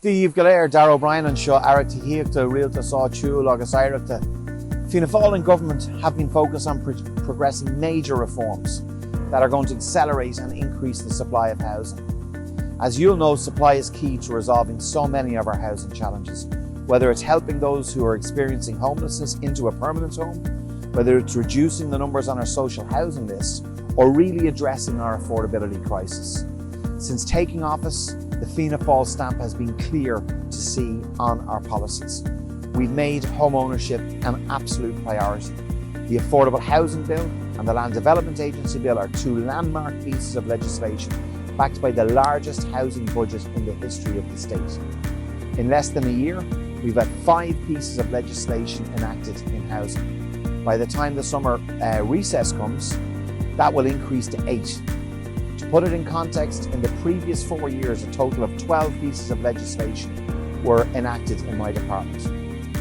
Díomh go léir Darragh Brian and seo Arag Tííochta Rialtas Áitiúil agus Iireachta. Fianna Fáil and government have been focused on progressing major reforms that are going to accelerate and increase the supply of housing. As you'll know, supply is key to resolving so many of our housing challenges, whether it's helping those who are experiencing homelessness into a permanent home, whether it's reducing the numbers on our social housing list, or really addressing our affordability crisis. Since taking office, the Fianna Fáil stamp has been clear to see on our policies. We've made home ownership an absolute priority. The Affordable Housing Bill and the Land Development Agency Bill are two landmark pieces of legislation backed by the largest housing budget in the history of the state. In less than a year, we've had 5 pieces of legislation enacted in housing. By the time the summer recess comes, that will increase to 8. To put it in context, in the previous 4 years, a total of 12 pieces of legislation were enacted in my department.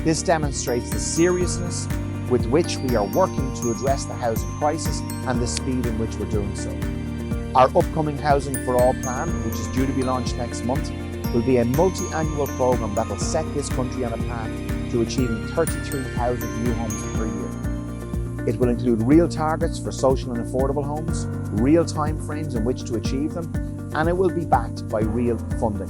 This demonstrates the seriousness with which we are working to address the housing crisis and the speed in which we're doing so. Our upcoming Housing for All plan, which is due to be launched next month, will be a multi-annual programme that will set this country on a path to achieving 33,000 new homes per year. It will include real targets for social and affordable homes, real time frames in which to achieve them, and it will be backed by real funding.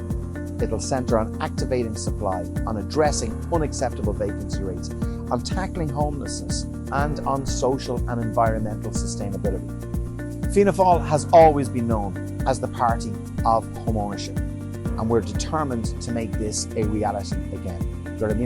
It will centre on activating supply, on addressing unacceptable vacancy rates, on tackling homelessness, and on social and environmental sustainability. Fianna Fáil has always been known as the party of home ownership, and we're determined to make this a reality again. Darragh